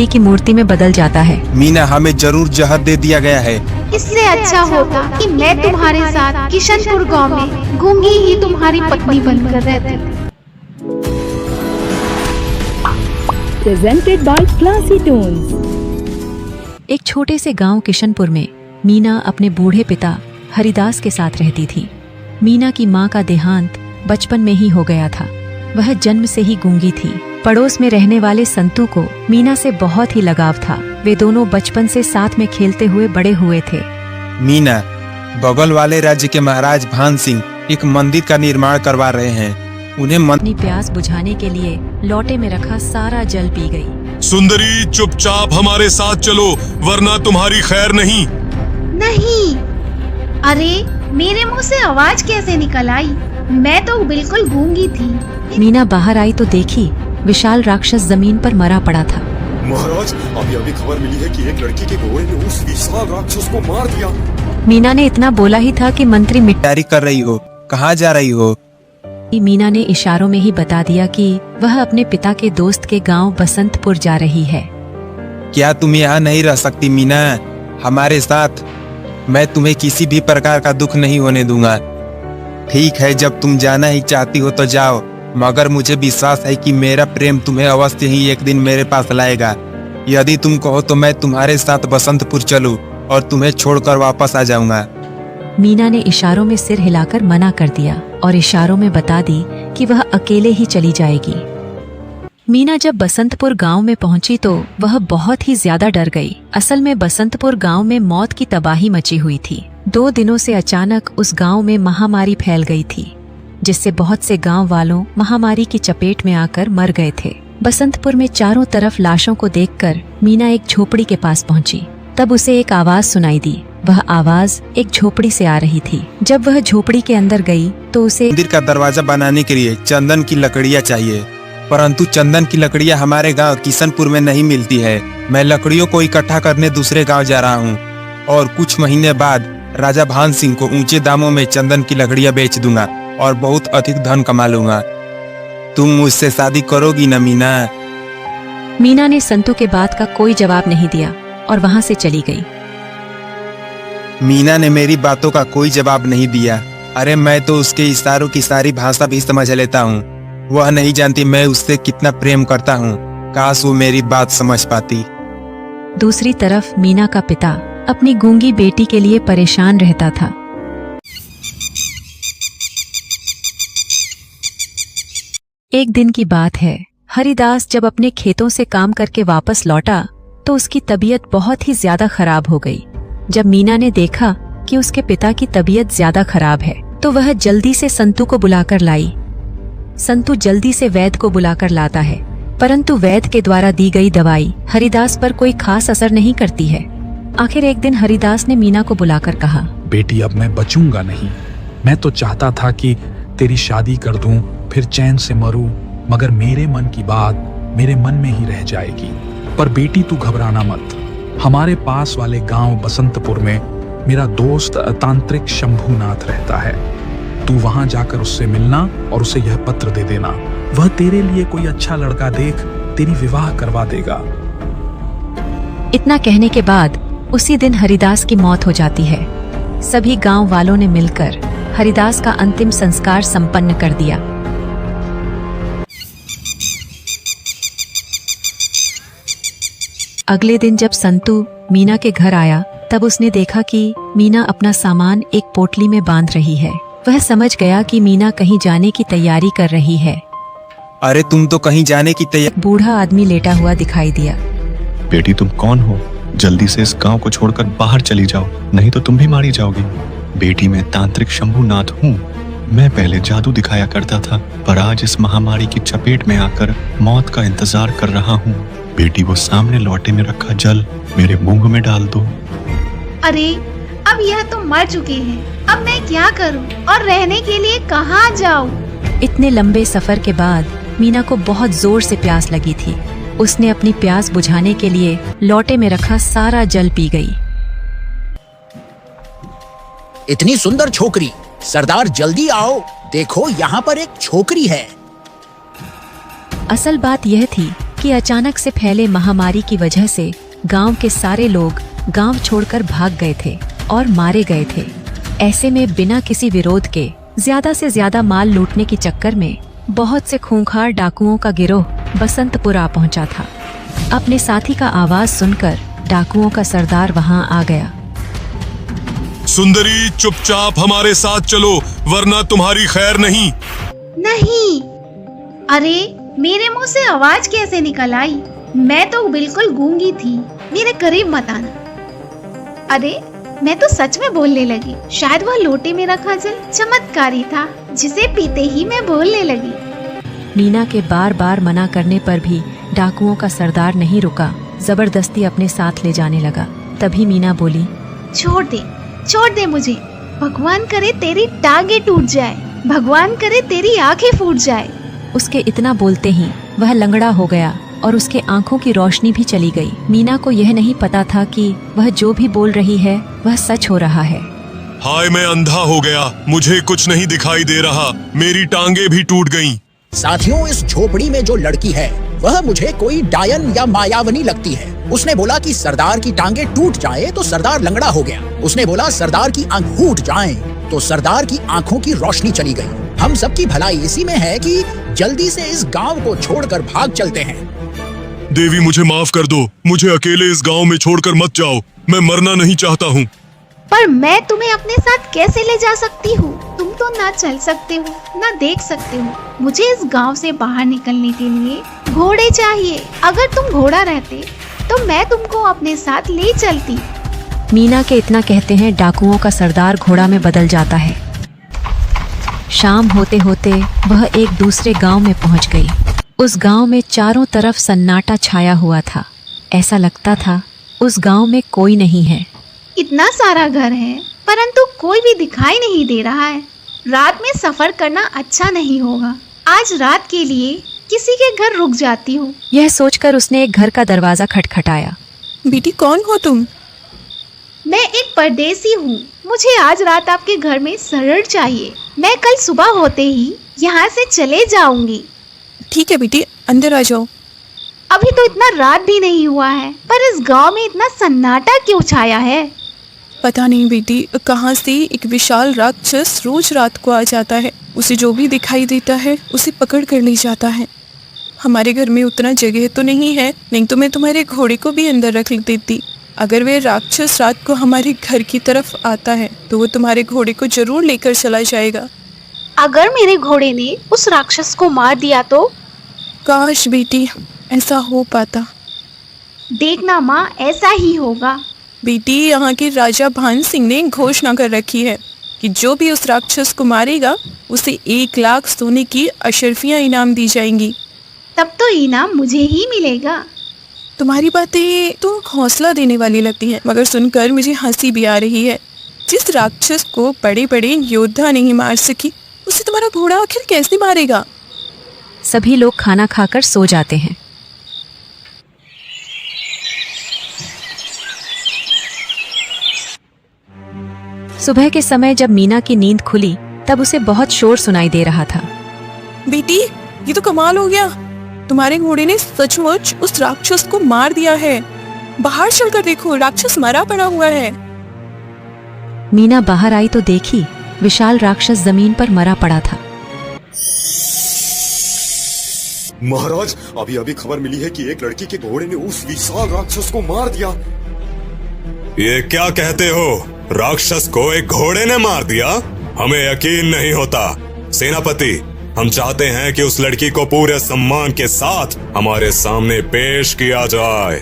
मिट्टी की मूर्ति में बदल जाता है। मीना, हमें जरूर जहर दे दिया गया है। इससे अच्छा होता कि मैं तुम्हारे साथ किशनपुर गांव में गूंगी ही तुम्हारी पत्नी बनकर रहती। Presented by Classy Tones। एक छोटे से गांव किशनपुर में मीना अपने बूढ़े पिता हरिदास के साथ रहती थी। मीना की मां का देहांत बचपन में ही हो गया था। वह जन्म से ही गूंगी थी। पड़ोस में रहने वाले संतू को मीना से बहुत ही लगाव था। वे दोनों बचपन से साथ में खेलते हुए बड़े हुए थे। मीना, बगल वाले राज्य के महाराज भान सिंह एक मंदिर का निर्माण करवा रहे हैं। उन्हें अपनी प्यास बुझाने के लिए लोटे में रखा सारा जल पी गई। सुंदरी, चुपचाप हमारे साथ चलो, वरना तुम्हारी खैर नहीं। नहीं, अरे मेरे मुंह से आवाज कैसे निकल आई? मैं तो बिल्कुल गूंगी थी। मीना बाहर आई तो देखी विशाल राक्षस जमीन पर मरा पड़ा था। महाराज, अभी खबर मिली है कि एक लड़की के घोड़े ने उस विशाल राक्षस को मार दिया। मीना ने इतना बोला ही था कि मंत्री तैयारी कर रही हो, कहाँ जा रही हो? मीना ने इशारों में ही बता दिया कि वह अपने पिता के दोस्त के गांव बसंतपुर जा रही है। क्या तुम यहाँ नहीं रह सकती मीना? हमारे साथ मैं तुम्हें किसी भी प्रकार का दुख नहीं होने दूंगा। ठीक है, जब तुम जाना ही चाहती हो तो जाओ, मगर मुझे विश्वास है कि मेरा प्रेम तुम्हें अवश्य ही एक दिन मेरे पास लाएगा। यदि तुम कहो तो मैं तुम्हारे साथ बसंतपुर चलूं और तुम्हें छोड़कर वापस आ जाऊंगा। मीना ने इशारों में सिर हिलाकर मना कर दिया और इशारों में बता दी कि वह अकेले ही चली जाएगी। मीना जब बसंतपुर गांव में पहुंची तो वह बहुत ही ज्यादा डर गई। असल में बसंतपुर गांव में मौत की तबाही मची हुई थी। 2 दिनों से अचानक उस गांव में महामारी फैल गई थी, जिससे बहुत से गांव वालों महामारी की चपेट में आकर मर गए थे। बसंतपुर में चारों तरफ लाशों को देखकर मीना एक झोपड़ी के पास पहुंची। तब उसे एक आवाज सुनाई दी। वह आवाज एक झोपड़ी से आ रही थी। जब वह झोपड़ी के अंदर गई तो उसे मंदिर का दरवाजा बनाने के लिए चंदन की लकड़ियाँ चाहिए, परंतु चंदन की लकड़ियाँ हमारे गांव किशनपुर में नहीं मिलती है। मैं लकड़ियों को इकट्ठा करने दूसरे गांव जा रहा हूँ और कुछ महीने बाद राजा भान सिंह को ऊंचे दामों में चंदन की लकड़ियाँ बेच दूंगा और बहुत अधिक धन कमा लूंगा। तुम मुझसे शादी करोगी न मीना? मीना ने संतू के बात का कोई जवाब नहीं दिया और वहां से चली गई। मीना ने मेरी बातों का कोई जवाब नहीं दिया। अरे मैं तो उसके इशारों की सारी भाषा भी समझ लेता हूँ। वह नहीं जानती मैं उससे कितना प्रेम करता हूँ। काश वो मेरी बात समझ पाती। दूसरी तरफ मीना का पिता अपनी गूंगी बेटी के लिए परेशान रहता था। एक दिन की बात है, हरिदास जब अपने खेतों से काम करके वापस लौटा तो उसकी तबीयत बहुत ही ज्यादा खराब हो गई। जब मीना ने देखा कि उसके पिता की तबीयत ज्यादा खराब है तो वह जल्दी से संतू को बुलाकर लाई। संतू जल्दी से वैद्य को बुलाकर लाता है, परंतु वैद्य के द्वारा दी गई दवाई हरिदास पर कोई खास असर नहीं करती है। आखिर एक दिन हरिदास ने मीना को बुलाकर कहा, बेटी, अब मैं बचूंगा नहीं। मैं तो चाहता था कि तेरी शादी कर दूं, फिर चैन से मरूं, मगर मेरे मन की बात मेरे मन में ही रह जाएगी। पर बेटी, तू घबराना मत। हमारे पास वाले गांव बसंतपुर में मेरा दोस्त तांत्रिक शंभुनाथ रहता है। तू वहां जाकर उससे मिलना और उसे यह पत्र दे देना। वह तेरे लिए कोई अच्छा लड़का देख तेरी विवाह करवा देगा। इतना कहने के बाद उसी दिन हरिदास की मौत हो जाती है। सभी गांव वालों ने मिलकर हरिदास का अंतिम संस्कार संपन्न कर दिया। अगले दिन जब संतू मीना के घर आया तब उसने देखा कि मीना अपना सामान एक पोटली में बांध रही है। वह समझ गया कि मीना कहीं जाने की तैयारी कर रही है। अरे तुम तो कहीं जाने की तैयारी। बूढ़ा आदमी लेटा हुआ दिखाई दिया। बेटी, तुम कौन हो? जल्दी से इस गांव को छोड़कर बाहर चली जाओ, नहीं तो तुम भी मारी जाओगी। बेटी, मैं तांत्रिक शंभुनाथ हूँ। मैं पहले जादू दिखाया करता था, पर आज इस महामारी की चपेट में आकर मौत का इंतजार कर रहा हूँ। बेटी, वो सामने लोटे में रखा जल मेरे मुंह में डाल दो। अरे अब यह तो मर चुके हैं, अब मैं क्या करूं और रहने के लिए कहाँ जाऊं? इतने लंबे सफर के बाद मीना को बहुत जोर से प्यास लगी थी। उसने अपनी प्यास बुझाने के लिए लोटे में रखा सारा जल पी गई। इतनी सुंदर छोकरी, सरदार जल्दी आओ, देखो यहाँ पर एक छोकरी है। असल बात यह थी कि कि अचानक से फैले महामारी की वजह से गांव के सारे लोग गांव छोड़कर भाग गए थे और मारे गए थे। ऐसे में बिना किसी विरोध के ज्यादा से ज्यादा माल लूटने के चक्कर में बहुत से खूंखार डाकुओं का गिरोह बसंतपुर आ पहुंचा था। अपने साथी का आवाज सुनकर डाकुओं का सरदार वहां आ गया। सुंदरी, चुपचाप हमारे साथ चलो, वरना तुम्हारी खैर नहीं। नहीं। अरे मेरे मुंह से आवाज कैसे निकल आई? मैं तो बिल्कुल गूंगी थी, मेरे करीब मत आना। अरे मैं तो सच में बोलने लगी। शायद वह लोटे में रखा जल चमत्कारी था, जिसे पीते ही मैं बोलने लगी। मीना के बार बार मना करने पर भी डाकुओं का सरदार नहीं रुका, जबरदस्ती अपने साथ ले जाने लगा। तभी मीना बोली, छोड़ दे मुझे। भगवान करे तेरी टांगे टूट जाए, भगवान करे तेरी आंखें फूट जाए। उसके इतना बोलते ही वह लंगड़ा हो गया और उसके आंखों की रोशनी भी चली गई। मीना को यह नहीं पता था कि वह जो भी बोल रही है वह सच हो रहा है। हाय, मैं अंधा हो गया, मुझे कुछ नहीं दिखाई दे रहा, मेरी टांगे भी टूट गईं। साथियों, इस झोपड़ी में जो लड़की है वह मुझे कोई डायन या मायावनी लगती है। उसने बोला कि सरदार की टांगे टूट जाए तो सरदार लंगड़ा हो गया। उसने बोला सरदार की आंख फूट जाए तो सरदार की आंखों की रोशनी चली गई। हम सबकी भलाई इसी में है कि जल्दी से इस गांव को छोड़कर भाग चलते हैं। देवी, मुझे माफ कर दो, मुझे अकेले इस गांव में छोड़कर मत जाओ, मैं मरना नहीं चाहता हूँ। पर मैं तुम्हें अपने साथ कैसे ले जा सकती हूँ? तुम तो ना चल सकते हो, ना देख सकते हो। मुझे इस गांव से बाहर निकलने के लिए घोड़े चाहिए। अगर तुम घोड़ा रहते तो मैं तुमको अपने साथ ले चलती। मीना के इतना कहते हैं डाकुओं का सरदार घोड़ा में बदल जाता है। शाम होते होते वह एक दूसरे गांव में पहुंच गई। उस गांव में चारों तरफ सन्नाटा छाया हुआ था। ऐसा लगता था उस गांव में कोई नहीं है। इतना सारा घर है परंतु कोई भी दिखाई नहीं दे रहा है। रात में सफर करना अच्छा नहीं होगा। आज रात के लिए किसी के घर रुक जाती हूँ। यह सोचकर उसने एक घर का दरवाजा खटखटाया। बेटी, कौन हो तुम? मैं एक परदेसी हूँ। मुझे आज रात आपके घर में शरण चाहिए। मैं कल सुबह होते ही यहाँ से चले जाऊंगी। ठीक है बेटी, अंदर आ जाओ। अभी तो इतना रात भी नहीं हुआ है, पर इस गांव में इतना सन्नाटा क्यों छाया है? पता नहीं बेटी, कहाँ से एक विशाल राक्षस रोज रात को आ जाता है। उसे जो भी दिखाई देता है उसे पकड़ कर ले जाता है। हमारे घर में उतना जगह तो नहीं है, नहीं तो मैं तुम्हारे घोड़े को भी अंदर रख देती। अगर वह राक्षस रात को हमारे घर की तरफ आता है तो वो तुम्हारे घोड़े को जरूर लेकर चला जाएगा। अगर मेरे घोड़े ने उस राक्षस को मार दिया तो? काश बेटी ऐसा हो पाता। देखना माँ, ऐसा ही होगा। बेटी, यहाँ के राजा भान सिंह ने घोषणा कर रखी है कि जो भी उस राक्षस को मारेगा उसे 1 लाख सोने की अशर्फियाँ इनाम दी जाएंगी। तब तो इनाम मुझे ही मिलेगा। तुम्हारी बातें तो हौसला देने वाली लगती है, मगर सुनकर मुझे हंसी भी आ रही है। जिस राक्षस को बड़े बड़े योद्धा नहीं मार सकी, उसे तुम्हारा घोड़ा आखिर कैसे मारेगा? सभी लोग खाना खाकर सो जाते हैं। सुबह के समय जब मीना की नींद खुली तब उसे बहुत शोर सुनाई दे रहा था। बेटी, ये तो कमाल हो गया। तुम्हारे घोड़े ने सचमुच उस राक्षस को मार दिया है। बाहर चलकर देखो, राक्षस मरा पड़ा हुआ है। मीना बाहर आई तो देखी विशाल राक्षस जमीन पर मरा पड़ा था। महाराज, अभी अभी खबर मिली है कि एक लड़की के घोड़े ने उस विशाल राक्षस को मार दिया। ये क्या कहते हो? राक्षस को एक घोड़े ने मार दिया? हमें यकीन नहीं होता। सेनापति, हम चाहते हैं कि उस लड़की को पूरे सम्मान के साथ हमारे सामने पेश किया जाए।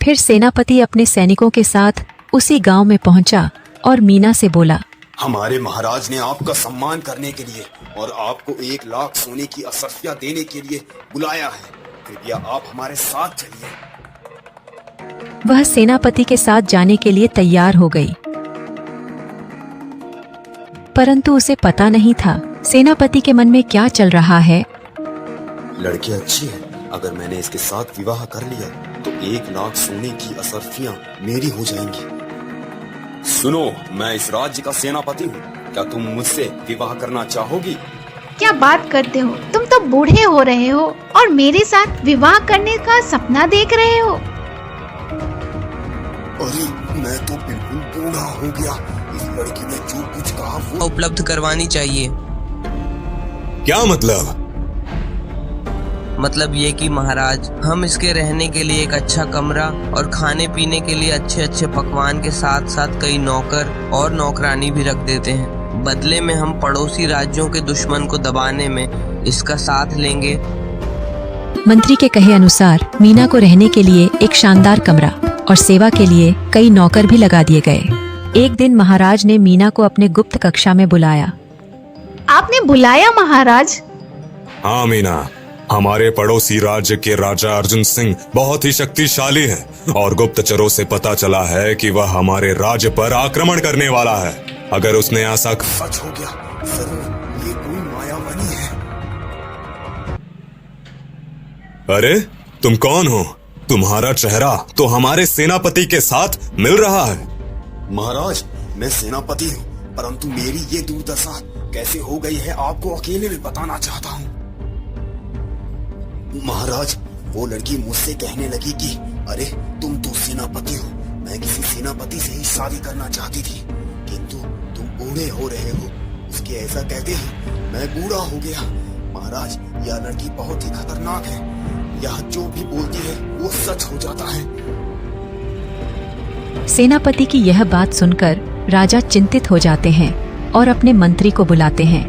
फिर सेनापति अपने सैनिकों के साथ उसी गांव में पहुंचा और मीना से बोला, हमारे महाराज ने आपका सम्मान करने के लिए और आपको 1 लाख सोने की अशर्फियाँ देने के लिए बुलाया है। कृपया आप हमारे साथ चलिए। वह सेनापति के साथ जाने के लिए तैयार हो गई, परंतु उसे पता नहीं था सेनापति के मन में क्या चल रहा है। लड़की अच्छी है, अगर मैंने इसके साथ विवाह कर लिया तो 1 लाख सोने की अशर्फियाँ मेरी हो जाएंगी। सुनो, मैं इस राज्य का सेनापति हूँ, क्या तुम मुझसे विवाह करना चाहोगी? क्या बात करते हो? तुम तो बूढ़े हो रहे हो और मेरे साथ विवाह करने का सपना देख रहे हो। अरे मैं तो बिल्कुल बूढ़ा हो गया। इस लड़की ने जो कुछ कहा वो उपलब्ध करवानी चाहिए। क्या मतलब? मतलब ये कि महाराज, हम इसके रहने के लिए एक अच्छा कमरा और खाने पीने के लिए अच्छे अच्छे पकवान के साथ साथ कई नौकर और नौकरानी भी रख देते हैं। बदले में हम पड़ोसी राज्यों के दुश्मन को दबाने में इसका साथ लेंगे। मंत्री के कहे अनुसार मीना को रहने के लिए एक शानदार कमरा और सेवा के लिए कई नौकर भी लगा दिए गए। एक दिन महाराज ने मीना को अपने गुप्त कक्षा में बुलाया। आपने बुलाया महाराज? हाँ मीना, हमारे पड़ोसी राज्य के राजा अर्जुन सिंह बहुत ही शक्तिशाली हैं और गुप्तचरों से पता चला है कि वह हमारे राज्य पर आक्रमण करने वाला है। अगर उसने ऐसा सच हो गया, जरूर ये कोई मायावनी है। अरे तुम कौन हो? तुम्हारा चेहरा तो हमारे सेनापति के साथ मिल रहा है। महाराज, मैं सेनापति हूँ, परंतु मेरी ये दुर्दशा कैसे हो गई है आपको अकेले में बताना चाहता हूँ। महाराज, वो लड़की मुझसे कहने लगी कि अरे तुम तो सेनापति हो, मैं किसी सेनापति से ही शादी करना चाहती थी, किंतु तुम बूढ़े हो रहे हो। उसके ऐसा कहते ही मैं बूढ़ा हो गया। महाराज, यह लड़की बहुत ही खतरनाक है। यह जो भी बोलती है वो सच हो जाता है। सेनापति की यह बात सुनकर राजा चिंतित हो जाते हैं और अपने मंत्री को बुलाते हैं।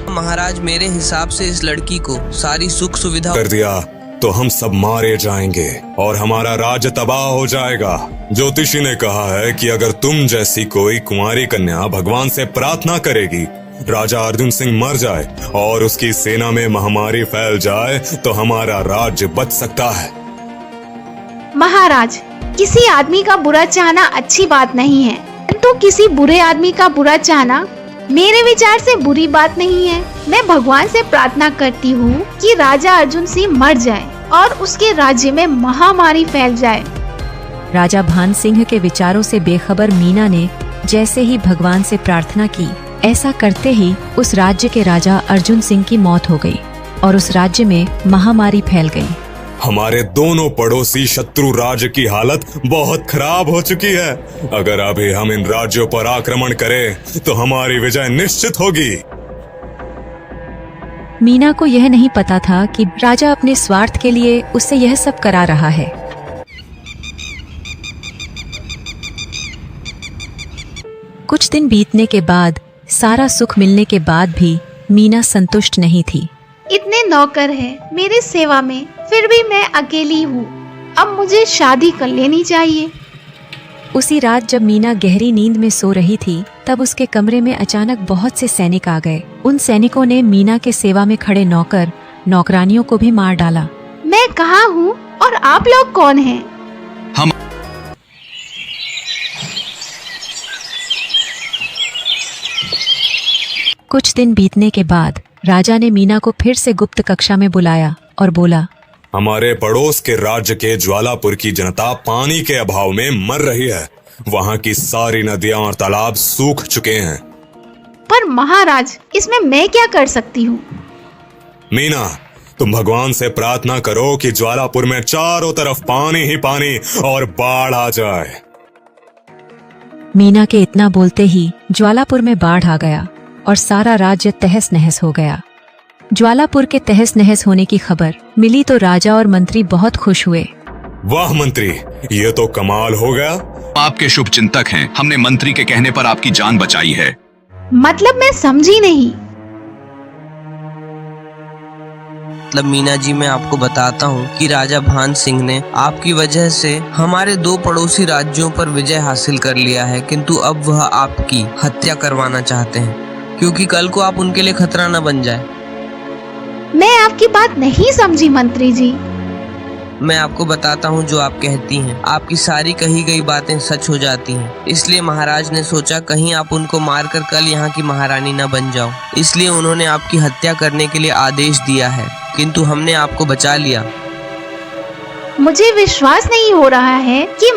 महाराज, मेरे हिसाब से इस लड़की को सारी सुख सुविधा कर दिया तो हम सब मारे जाएंगे और हमारा राज्य तबाह हो जाएगा। ज्योतिषी ने कहा है कि अगर तुम जैसी कोई कुंवारी कन्या भगवान से प्रार्थना करेगी, राजा अर्जुन सिंह मर जाए और उसकी सेना में महामारी फैल जाए तो हमारा राज्य बच सकता है। महाराज, किसी आदमी का बुरा चाहना अच्छी बात नहीं है, तो किसी बुरे आदमी का बुरा चाहना मेरे विचार से बुरी बात नहीं है। मैं भगवान से प्रार्थना करती हूँ कि राजा अर्जुन सिंह मर जाए और उसके राज्य में महामारी फैल जाए। राजा भान सिंह के विचारों से बेखबर मीना ने जैसे ही भगवान से प्रार्थना की, ऐसा करते ही उस राज्य के राजा अर्जुन सिंह की मौत हो गई और उस राज्य में महामारी फैल गई। हमारे दोनों पड़ोसी शत्रु राज्य की हालत बहुत खराब हो चुकी है। अगर अभी हम इन राज्यों पर आक्रमण करें तो हमारी विजय निश्चित होगी। मीना को यह नहीं पता था कि राजा अपने स्वार्थ के लिए उससे यह सब करा रहा है। कुछ दिन बीतने के बाद, सारा सुख मिलने के बाद भी मीना संतुष्ट नहीं थी। इतने नौकर हैं मेरी सेवा में, फिर भी मैं अकेली हूँ। अब मुझे शादी कर लेनी चाहिए। उसी रात जब मीना गहरी नींद में सो रही थी, तब उसके कमरे में अचानक बहुत से सैनिक आ गए। उन सैनिकों ने मीना के सेवा में खड़े नौकर नौकरानियों को भी मार डाला। मैं कहाँ हूँ और आप लोग कौन हैं? हम कुछ दिन बीतने के बाद राजा ने मीना को फिर से गुप्त कक्षा में बुलाया और बोला, हमारे पड़ोस के राज्य के ज्वालापुर की जनता पानी के अभाव में मर रही है। वहाँ की सारी नदियाँ और तालाब सूख चुके हैं। पर महाराज, इसमें मैं क्या कर सकती हूँ? मीना, तुम भगवान से प्रार्थना करो कि ज्वालापुर में चारों तरफ पानी ही पानी और बाढ़ आ जाए। मीना के इतना बोलते ही ज्वालापुर में बाढ़ आ गया और सारा राज्य तहस नहस हो गया। ज्वालापुर के तहस नहस होने की खबर मिली तो राजा और मंत्री बहुत खुश हुए। वाह मंत्री, ये तो कमाल हो गया। आपके शुभ चिंतक हैं। हमने मंत्री के कहने पर आपकी जान बचाई है। मतलब मैं समझी नहीं। मतलब मीना जी, मैं आपको बताता हूँ कि राजा भान सिंह ने आपकी वजह से हमारे दो पड़ोसी राज्यों पर विजय हासिल कर लिया है, किंतु अब वह आपकी हत्या करवाना चाहते हैं क्योंकि कल को आप उनके लिए खतरा न बन जाए। मैं आपकी बात नहीं समझी मंत्री जी। मैं आपको बताता हूँ जो आप कहती हैं, आपकी सारी कही गई बातें सच हो जाती हैं। इसलिए महाराज ने सोचा कहीं आप उनको मारकर कल यहाँ की महारानी न बन जाओ, इसलिए उन्होंने आपकी हत्या करने के लिए आदेश दिया है, किंतु हमने आपको बचा लिया। मुझे विश्वास नहीं हो रहा है कि